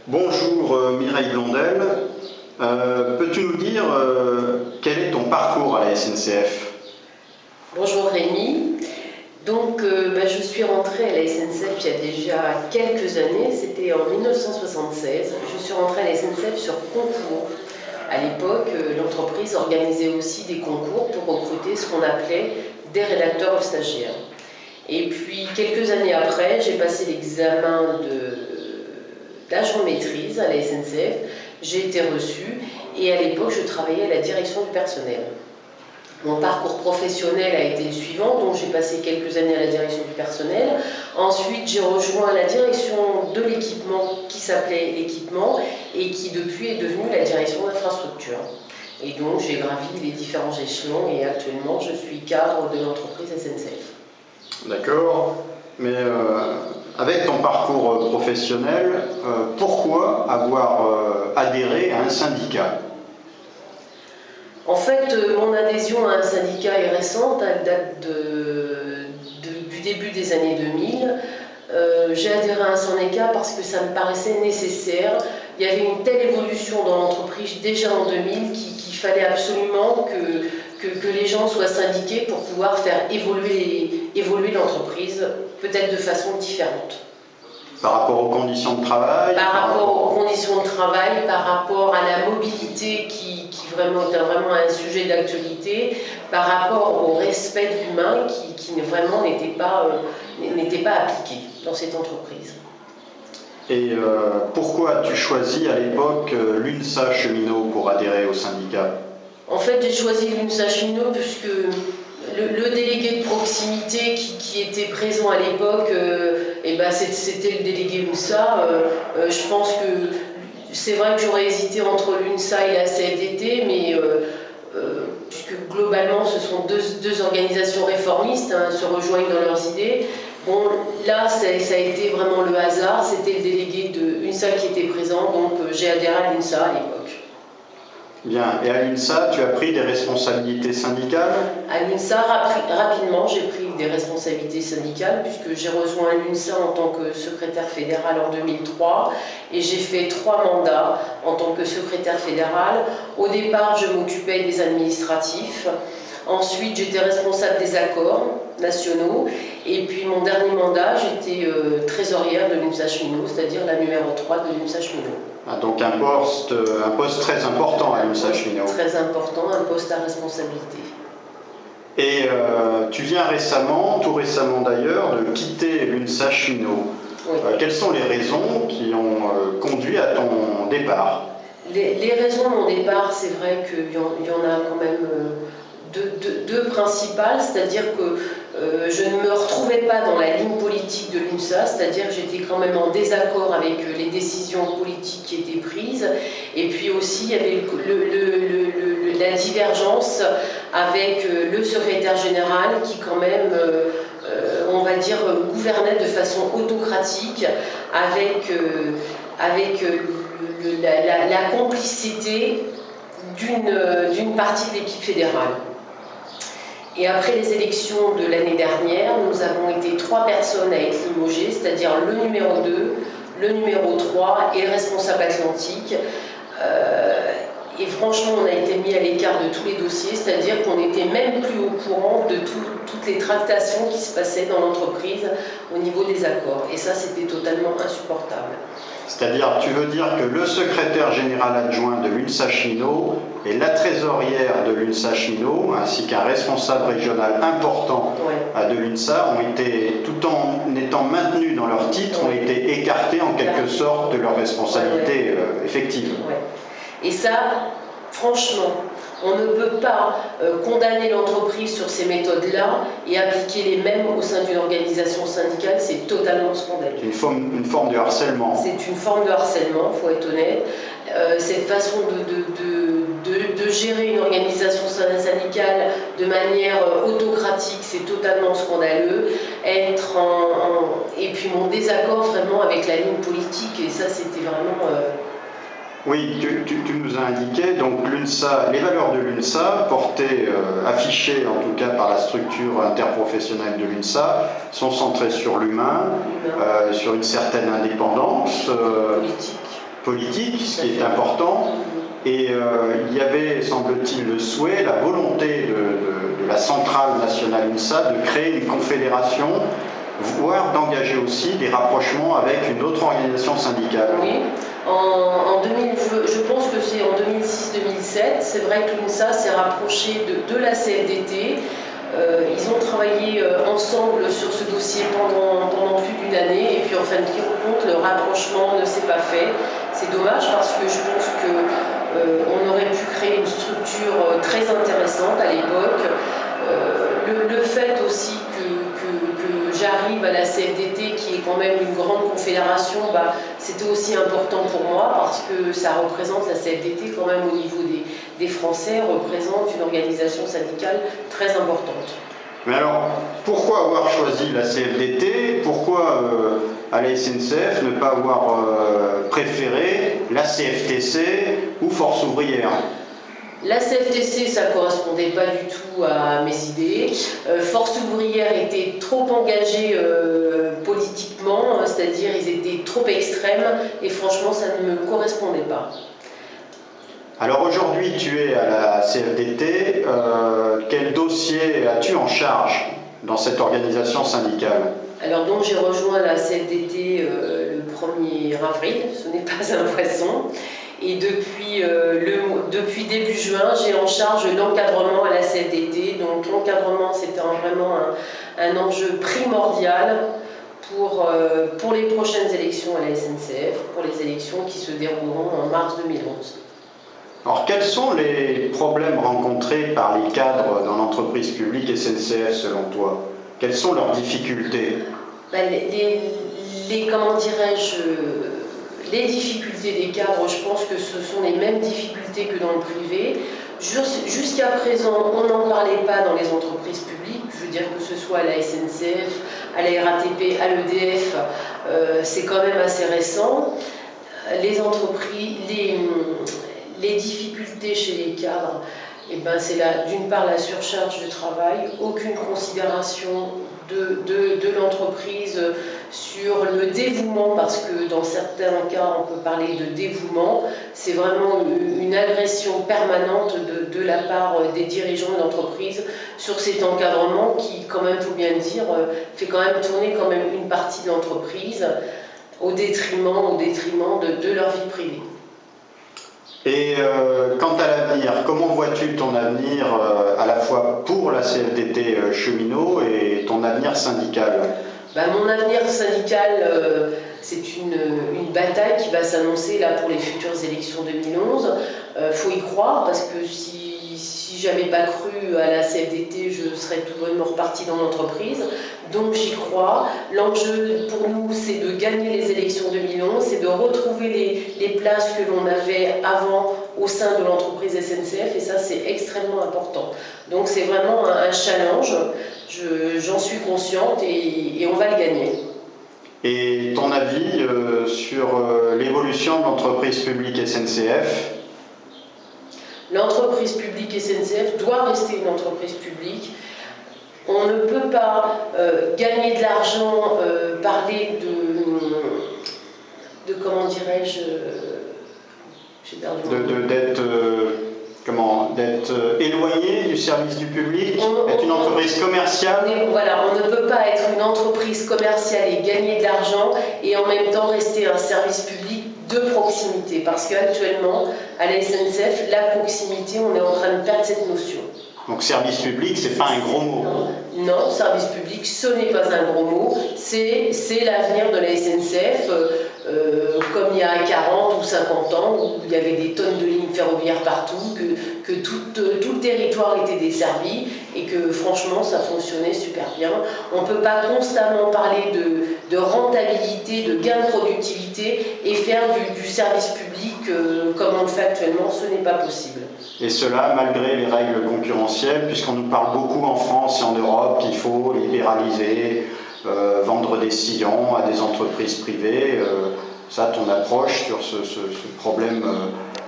Bonjour Mireille Blondel. Peux-tu nous dire quel est ton parcours à la SNCF? Bonjour Rémi. Donc je suis rentrée à la SNCF il y a déjà quelques années, c'était en 1976. Je suis rentrée à la SNCF sur concours. À l'époque, l'entreprise organisait aussi des concours pour recruter ce qu'on appelait des rédacteurs ou stagiaires. Et puis quelques années après, j'ai passé l'examen d'agent de maîtrise à la SNCF. J'ai été reçue et à l'époque, je travaillais à la direction du personnel. Mon parcours professionnel a été le suivant, donc j'ai passé quelques années à la direction du personnel. Ensuite, j'ai rejoint la direction de l'équipement qui s'appelait l'équipement et qui depuis est devenue la direction d'infrastructure. Et donc j'ai gravi les différents échelons et actuellement je suis cadre de l'entreprise SNCF. D'accord, mais avec ton parcours professionnel, pourquoi avoir adhéré à un syndicat? En fait, mon adhésion à un syndicat est récente, elle date du début des années 2000. J'ai adhéré à un syndicat parce que ça me paraissait nécessaire. Il y avait une telle évolution dans l'entreprise déjà en 2000 qu'il fallait absolument que les gens soient syndiqués pour pouvoir faire évoluer l'entreprise, peut-être de façon différente. Par rapport aux conditions de travail? Par rapport aux conditions de travail, par rapport à la mobilité qui vraiment est vraiment un sujet d'actualité, par rapport au respect de l'humain qui vraiment n'était pas appliqué dans cette entreprise. Et pourquoi as-tu choisi à l'époque l'UNSA Cheminot pour adhérer au syndicat? En fait, j'ai choisi l'UNSA Cheminot puisque le délégué de proximité qui était présent à l'époque, c'était le délégué l'UNSA. Je pense que c'est vrai que j'aurais hésité entre l'UNSA et la CFDT, mais puisque globalement ce sont deux organisations réformistes, hein, se rejoignent dans leurs idées. Bon, là, ça a été vraiment le hasard, c'était le délégué de l'UNSA qui était présent, donc j'ai adhéré à l'UNSA à l'époque. Bien, et à l'UNSA, tu as pris des responsabilités syndicales? À l'UNSA, rapidement, j'ai pris des responsabilités syndicales puisque j'ai rejoint l'UNSA en tant que secrétaire fédéral en 2003 et j'ai fait 3 mandats en tant que secrétaire fédéral. Au départ, je m'occupais des administratifs. Ensuite, j'étais responsable des accords nationaux. Et puis, mon dernier mandat, j'étais trésorière de l'UNSA Cheminot, c'est-à-dire la numéro 3 de l'UNSA Cheminot. Ah, donc un poste très important à l'UNSA Cheminot. Très important, un poste à responsabilité. Et tu viens tout récemment d'ailleurs, de quitter l'UNSA Cheminot. Oui. Quelles sont les raisons qui ont conduit à ton départ? Les raisons de mon départ, c'est vrai qu'il y en a quand même deux principales, c'est-à-dire que je ne me retrouvais pas dans la ligne politique de l'UNSA, c'est-à-dire que j'étais quand même en désaccord avec les décisions politiques qui étaient prises, et puis aussi il y avait la divergence avec le secrétaire général qui quand même, on va dire, gouvernait de façon autocratique avec la complicité d'une partie de l'équipe fédérale. Et après les élections de l'année dernière, nous avons été 3 personnes à être limogées, c'est-à-dire le numéro 2, le numéro 3 et le responsable atlantique. Et franchement, on a été mis à l'écart de tous les dossiers, c'est-à-dire qu'on n'était même plus au courant de toutes les tractations qui se passaient dans l'entreprise au niveau des accords. Et ça, c'était totalement insupportable. C'est-à-dire, tu veux dire que le secrétaire général adjoint de l'UNSA Cheminot et la trésorière de l'UNSA Cheminot, ainsi qu'un responsable régional important de l'UNSA, ont été, tout en étant maintenus dans leur titre, ont été écartés en quelque sorte de leurs responsabilités effectives. Et ça, franchement, on ne peut pas condamner l'entreprise sur ces méthodes-là et appliquer les mêmes au sein d'une organisation syndicale, c'est totalement scandaleux. Une forme de harcèlement. C'est une forme de harcèlement, il faut être honnête. Cette façon de gérer une organisation syndicale de manière autocratique, c'est totalement scandaleux. Et puis mon désaccord vraiment avec la ligne politique, et ça c'était vraiment... Oui, tu nous as indiqué, donc les valeurs de l'UNSA, affichées en tout cas par la structure interprofessionnelle de l'UNSA, sont centrées sur l'humain, sur une certaine indépendance, politique, ce qui est important. Et il y avait, semble-t-il, le souhait, la volonté de la centrale nationale UNSA de créer une confédération, voire d'engager aussi des rapprochements avec une autre organisation syndicale. Oui, je pense que c'est en 2006-2007, c'est vrai que l'UNSA s'est rapprochée de la CFDT. Ils ont travaillé ensemble sur ce dossier pendant plus d'une année, et puis en fin de compte, le rapprochement ne s'est pas fait. C'est dommage parce que je pense qu'on aurait pu créer une structure très intéressante à l'époque. Le fait aussi que j'arrive à la CFDT, qui est quand même une grande confédération, c'était aussi important pour moi parce que ça représente, la CFDT quand même au niveau des Français, représente une organisation syndicale très importante. Mais alors, pourquoi avoir choisi la CFDT? Pourquoi à la SNCF ne pas avoir préféré la CFTC ou Force ouvrière? La CFTC, ça ne correspondait pas du tout à mes idées. Force ouvrière était trop engagée politiquement, c'est-à-dire ils étaient trop extrêmes, et franchement, ça ne me correspondait pas. Alors aujourd'hui, tu es à la CFDT. Quel dossier as-tu en charge dans cette organisation syndicale? Alors donc j'ai rejoint la CFDT le 1er avril, ce n'est pas un poisson. Et depuis début juin, j'ai en charge l'encadrement à la CFDT. Donc l'encadrement, c'était vraiment un enjeu primordial pour les prochaines élections à la SNCF, pour les élections qui se dérouleront en mars 2011. Alors quels sont les problèmes rencontrés par les cadres dans l'entreprise publique SNCF selon toi? Quelles sont leurs difficultés? Comment dirais-je, les difficultés des cadres, je pense que ce sont les mêmes difficultés que dans le privé. Jusqu'à présent, on n'en parlait pas dans les entreprises publiques. Je veux dire que ce soit à la SNCF, à la RATP, à l'EDF, c'est quand même assez récent. Les entreprises, les difficultés chez les cadres, c'est d'une part la surcharge de travail, aucune considération de l'entreprise sur le dévouement, parce que dans certains cas on peut parler de dévouement. C'est vraiment une agression permanente de la part des dirigeants de l'entreprise sur cet encadrement qui, quand même, faut bien le dire, fait quand même tourner quand même une partie de l'entreprise au détriment de leur vie privée. Et quant à l'avenir, comment vois-tu ton avenir à la fois pour la CFDT cheminot et ton avenir syndical? Mon avenir syndical, c'est une bataille qui va s'annoncer là pour les futures élections 2011. Faut y croire, parce que si j'avais pas cru à la CFDT, je serais tout bonnement reparti dans l'entreprise. Donc j'y crois. L'enjeu pour nous, c'est de gagner les élections 2011, c'est de retrouver les places que l'on avait avant au sein de l'entreprise SNCF, et ça c'est extrêmement important. Donc c'est vraiment un challenge, j'en suis consciente, et on va le gagner. Et ton avis sur l'évolution de l'entreprise publique SNCF? L'entreprise publique SNCF doit rester une entreprise publique. On ne peut pas gagner de l'argent, parler de comment dirais-je, j'ai perdu d'être éloigné du service du public, être une entreprise commerciale. Voilà, on ne peut pas être une entreprise commerciale et gagner de l'argent et en même temps rester un service public de proximité, parce qu'actuellement, à la SNCF, la proximité, on est en train de perdre cette notion. Donc service public, c'est pas un gros mot. Non, service public, ce n'est pas un gros mot, c'est l'avenir de la SNCF, comme il y a 40 ou 50 ans, où il y avait des tonnes de lignes ferroviaires partout, que tout le territoire était desservi, et que franchement ça fonctionnait super bien. On ne peut pas constamment parler de rentabilité, de gain de productivité, et faire du service public comme on le fait actuellement, ce n'est pas possible. Et cela malgré les règles concurrentielles, puisqu'on nous parle beaucoup en France et en Europe qu'il faut libéraliser, vendre des sillons à des entreprises privées. Ça, ton approche sur ce problème?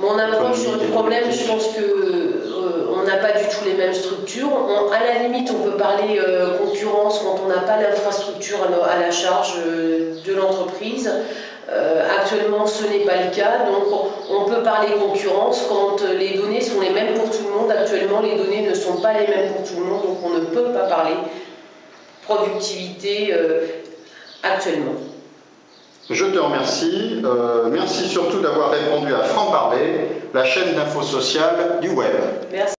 Mon approche sur le problème, je pense qu'on n'a pas du tout les mêmes structures. À la limite, on peut parler concurrence quand on n'a pas l'infrastructure à la charge de l'entreprise. Actuellement, ce n'est pas le cas, donc on peut parler concurrence quand les données sont les mêmes pour tout le monde. Actuellement, les données ne sont pas les mêmes pour tout le monde, donc on ne peut pas parler productivité actuellement. Je te remercie. Merci surtout d'avoir répondu à Franc Parler, la chaîne d'info sociale du web. Merci.